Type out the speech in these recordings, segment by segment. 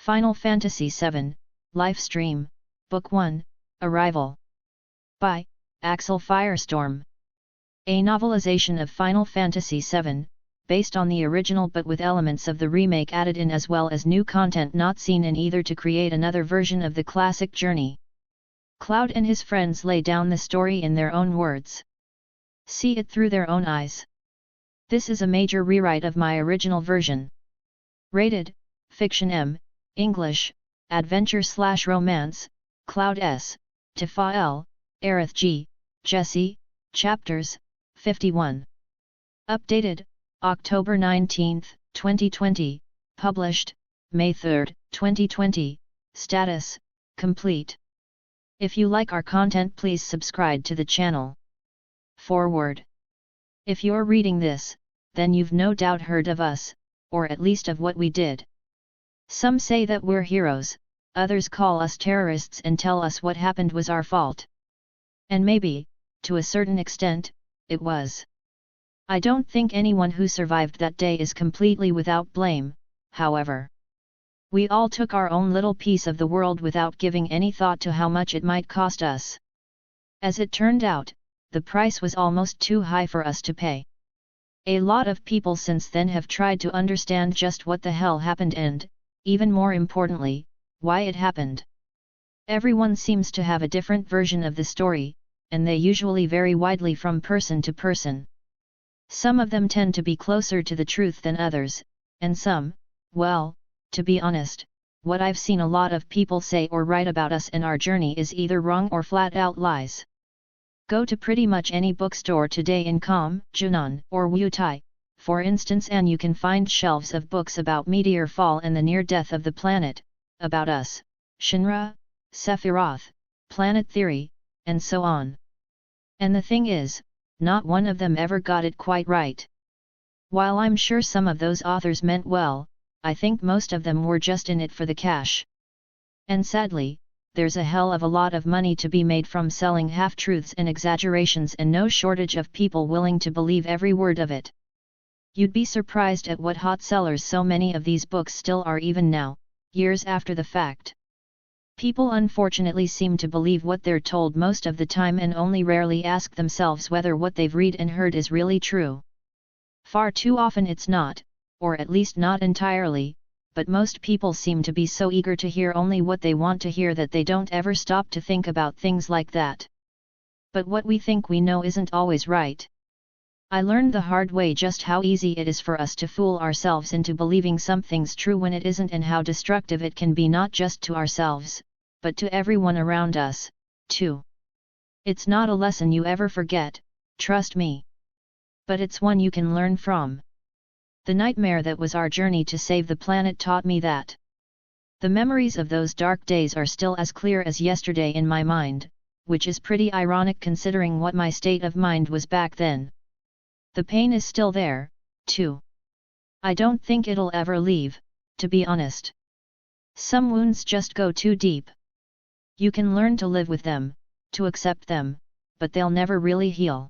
Final Fantasy VII, Livestream, Book 1, Arrival. By Axel Firestorm. A novelization of Final Fantasy VII, based on the original but with elements of the remake added in as well as new content not seen in either to create another version of the classic journey. Cloud and his friends lay down the story in their own words. See it through their own eyes. This is a major rewrite of my original version. Rated, Fiction M, English, Adventure/Romance, Cloud S, Tifa L, Aerith G, Jesse, Chapters, 51. Updated, October 19, 2020, published, May 3, 2020, status, complete. If you like our content, please subscribe to the channel. Forward. If you're reading this, then you've no doubt heard of us, or at least of what we did. Some say that we're heroes, others call us terrorists and tell us what happened was our fault. And maybe, to a certain extent, it was. I don't think anyone who survived that day is completely without blame, however. We all took our own little piece of the world without giving any thought to how much it might cost us. As it turned out, the price was almost too high for us to pay. A lot of people since then have tried to understand just what the hell happened and, even more importantly, why it happened. Everyone seems to have a different version of the story, and they usually vary widely from person to person. Some of them tend to be closer to the truth than others, and some, well, to be honest, what I've seen a lot of people say or write about us and our journey is either wrong or flat out lies. Go to pretty much any bookstore today in Kham, Junan, or Wutai, for instance, and you can find shelves of books about meteor fall and the near death of the planet, about us, Shinra, Sephiroth, planet theory, and so on. And the thing is, not one of them ever got it quite right. While I'm sure some of those authors meant well, I think most of them were just in it for the cash. And sadly, there's a hell of a lot of money to be made from selling half-truths and exaggerations, and no shortage of people willing to believe every word of it. You'd be surprised at what hot sellers so many of these books still are even now, years after the fact. People unfortunately seem to believe what they're told most of the time and only rarely ask themselves whether what they've read and heard is really true. Far too often it's not, or at least not entirely, but most people seem to be so eager to hear only what they want to hear that they don't ever stop to think about things like that. But what we think we know isn't always right. I learned the hard way just how easy it is for us to fool ourselves into believing something's true when it isn't, and how destructive it can be not just to ourselves, but to everyone around us, too. It's not a lesson you ever forget, trust me. But it's one you can learn from. The nightmare that was our journey to save the planet taught me that. The memories of those dark days are still as clear as yesterday in my mind, which is pretty ironic considering what my state of mind was back then. The pain is still there, too. I don't think it'll ever leave, to be honest. Some wounds just go too deep. You can learn to live with them, to accept them, but they'll never really heal.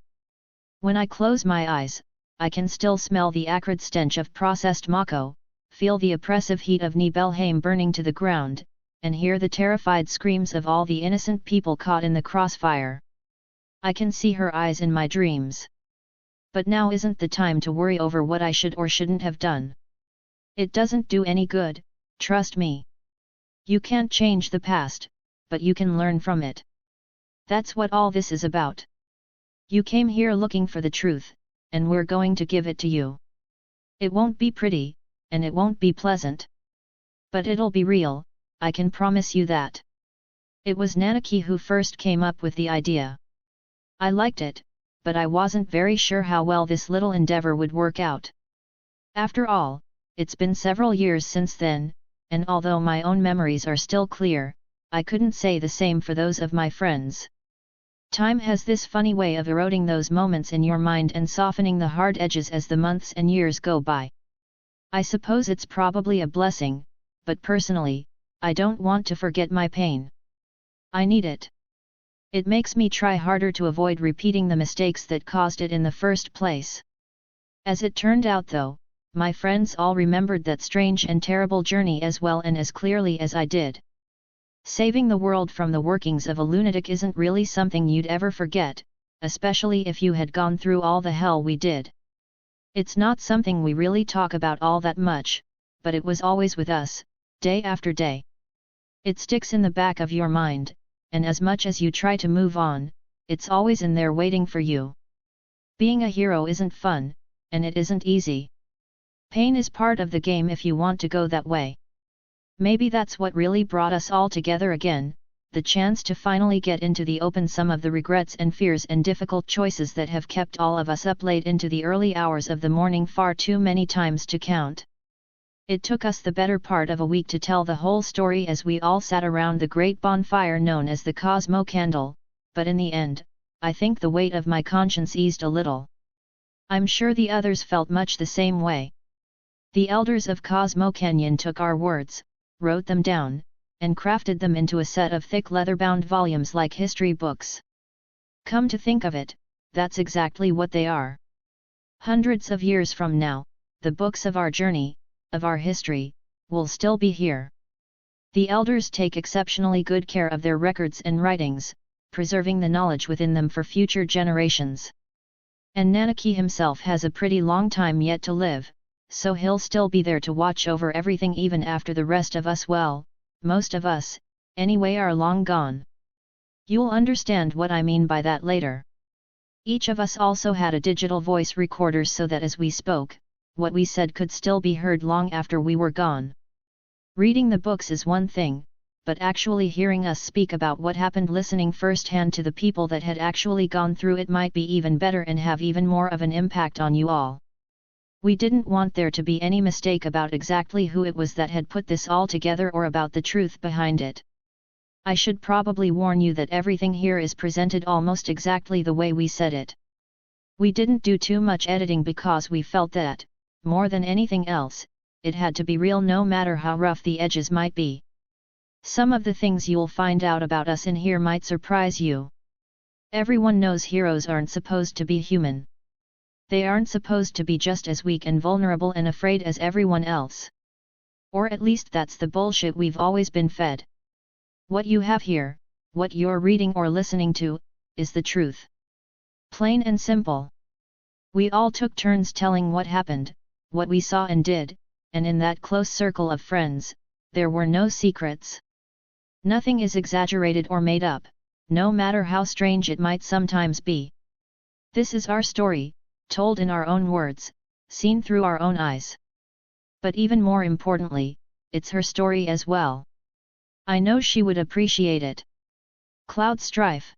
When I close my eyes, I can still smell the acrid stench of processed Mako, feel the oppressive heat of Nibelheim burning to the ground, and hear the terrified screams of all the innocent people caught in the crossfire. I can see her eyes in my dreams. But now isn't the time to worry over what I should or shouldn't have done. It doesn't do any good, trust me. You can't change the past, but you can learn from it. That's what all this is about. You came here looking for the truth, and we're going to give it to you. It won't be pretty, and it won't be pleasant. But it'll be real, I can promise you that. It was Nanaki who first came up with the idea. I liked it, but I wasn't very sure how well this little endeavor would work out. After all, it's been several years since then, and although my own memories are still clear, I couldn't say the same for those of my friends. Time has this funny way of eroding those moments in your mind and softening the hard edges as the months and years go by. I suppose it's probably a blessing, but personally, I don't want to forget my pain. I need it. It makes me try harder to avoid repeating the mistakes that caused it in the first place. As it turned out though, my friends all remembered that strange and terrible journey as well and as clearly as I did. Saving the world from the workings of a lunatic isn't really something you'd ever forget, especially if you had gone through all the hell we did. It's not something we really talk about all that much, but it was always with us, day after day. It sticks in the back of your mind, and as much as you try to move on, it's always in there waiting for you. Being a hero isn't fun, and it isn't easy. Pain is part of the game if you want to go that way. Maybe that's what really brought us all together again, the chance to finally get into the open some of the regrets and fears and difficult choices that have kept all of us up late into the early hours of the morning far too many times to count. It took us the better part of a week to tell the whole story as we all sat around the great bonfire known as the Cosmo Candle, but in the end, I think the weight of my conscience eased a little. I'm sure the others felt much the same way. The elders of Cosmo Canyon took our words, wrote them down, and crafted them into a set of thick leather-bound volumes like history books. Come to think of it, that's exactly what they are. Hundreds of years from now, the books of our journey, of our history, will still be here. The elders take exceptionally good care of their records and writings, preserving the knowledge within them for future generations. And Nanaki himself has a pretty long time yet to live, so he'll still be there to watch over everything even after the rest of us, well, most of us, anyway, are long gone. You'll understand what I mean by that later. Each of us also had a digital voice recorder so that as we spoke, what we said could still be heard long after we were gone. Reading the books is one thing, but actually hearing us speak about what happened, listening firsthand to the people that had actually gone through it, might be even better and have even more of an impact on you all. We didn't want there to be any mistake about exactly who it was that had put this all together or about the truth behind it. I should probably warn you that everything here is presented almost exactly the way we said it. We didn't do too much editing because we felt that, more than anything else, it had to be real no matter how rough the edges might be. Some of the things you'll find out about us in here might surprise you. Everyone knows heroes aren't supposed to be human. They aren't supposed to be just as weak and vulnerable and afraid as everyone else. Or at least that's the bullshit we've always been fed. What you have here, what you're reading or listening to, is the truth. Plain and simple. We all took turns telling what happened, what we saw and did, and in that close circle of friends, there were no secrets. Nothing is exaggerated or made up, no matter how strange it might sometimes be. This is our story, told in our own words, seen through our own eyes. But even more importantly, it's her story as well. I know she would appreciate it. Cloud Strife.